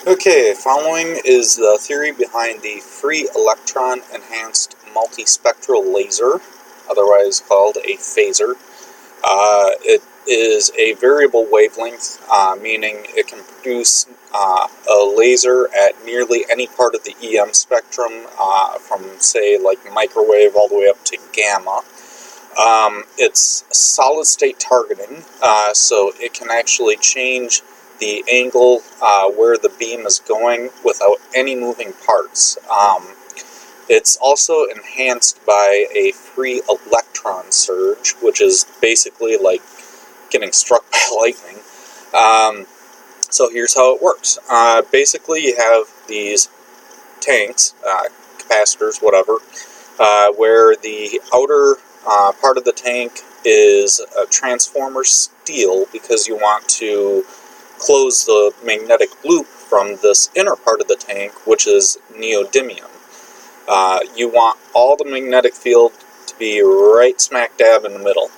Okay, following is the theory behind the Free-Electron enhanced multi-spectral laser, otherwise called a phaser. It is a variable wavelength, meaning it can produce a laser at nearly any part of the EM spectrum, from, say, like microwave all the way up to gamma. It's solid-state targeting, so it can actually change the angle where the beam is going without any moving parts. It's also enhanced by a free electron surge, which is basically like getting struck by lightning. So here's how it works. Basically, you have these tanks, capacitors, whatever, where the outer part of the tank is a transformer steel because you want to close the magnetic loop from this inner part of the tank, which is neodymium. You want all the magnetic field to be right smack dab in the middle.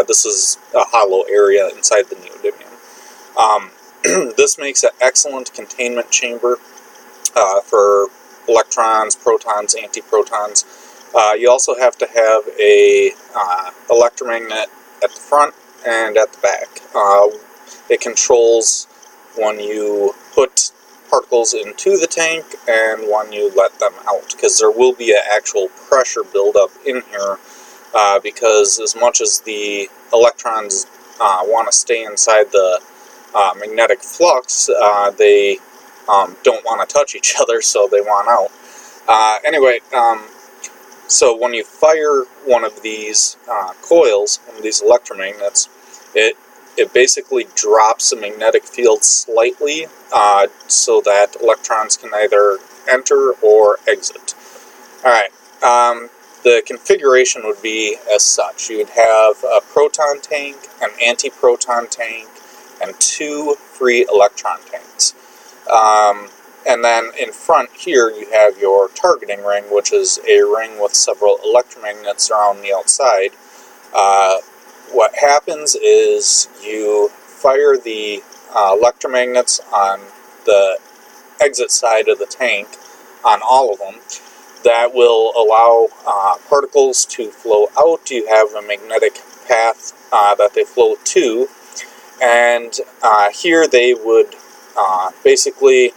This is a hollow area inside the neodymium. This makes an excellent containment chamber for electrons, protons, antiprotons. You also have to have a electromagnet at the front and at the back. It controls when you put particles into the tank and when you let them out, because there will be an actual pressure buildup in here, because as much as the electrons want to stay inside the magnetic flux, they don't want to touch each other, so they want out. Anyway, so when you fire one of these coils, one of these electromagnets, it basically drops the magnetic field slightly so that electrons can either enter or exit. Alright, the configuration would be as such. You would have a proton tank, an antiproton tank, and 2 free electron tanks. And then in front here you have your targeting ring, which is a ring with several electromagnets around the outside. What happens is you fire the electromagnets on the exit side of the tank, on all of them. That will allow particles to flow out. You have a magnetic path that they flow to, and here they would basically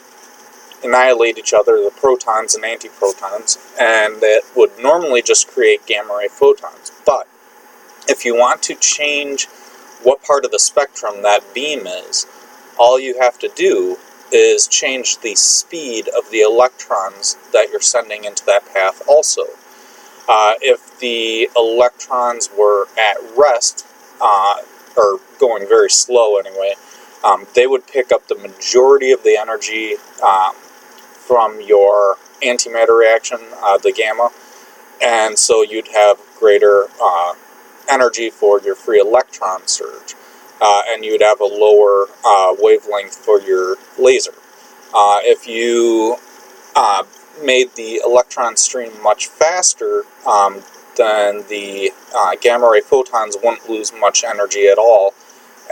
annihilate each other, the protons and antiprotons, and that would normally just create gamma ray photons. But if you want to change what part of the spectrum that beam is, all you have to do is change the speed of the electrons that you're sending into that path also. If the electrons were at rest, or going very slow anyway, they would pick up the majority of the energy from your antimatter reaction, the gamma, and so you'd have greater energy for your free electron surge, and you'd have a lower wavelength for your laser. If you made the electron stream much faster, then the gamma ray photons wouldn't lose much energy at all,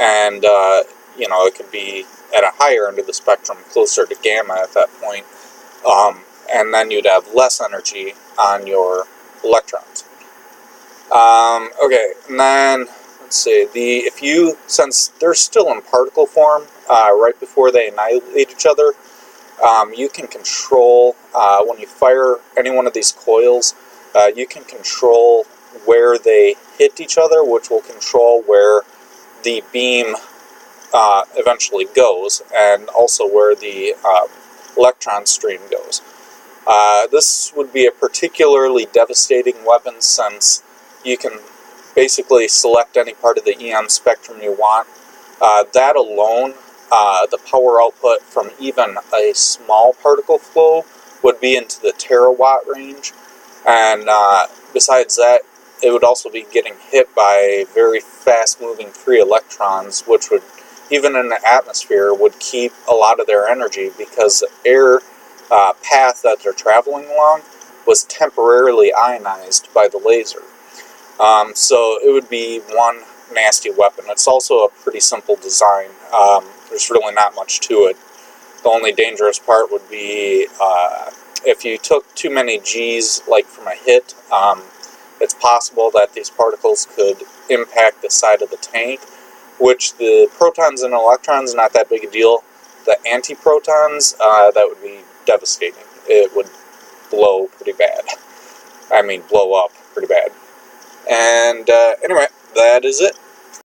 and it could be at a higher end of the spectrum, closer to gamma at that point, and then you'd have less energy on your electrons. Okay, and then let's see. Since they're still in particle form right before they annihilate each other, you can control when you fire any one of these coils. You can control where they hit each other, which will control where the beam eventually goes, and also where the electron stream goes. This would be a particularly devastating weapon, since you can basically select any part of the EM spectrum you want. That alone, the power output from even a small particle flow would be into the terawatt range, and besides that, it would also be getting hit by very fast-moving free electrons, which would, even in the atmosphere, would keep a lot of their energy, because the air path that they're traveling along was temporarily ionized by the laser. So it would be one nasty weapon. It's also a pretty simple design. There's really not much to it. The only dangerous part would be if you took too many G's, like from a hit, it's possible that these particles could impact the side of the tank, which the protons and electrons, not that big a deal. The antiprotons, that would be devastating. It would blow pretty bad. I mean, blow up pretty bad. And anyway, that is it.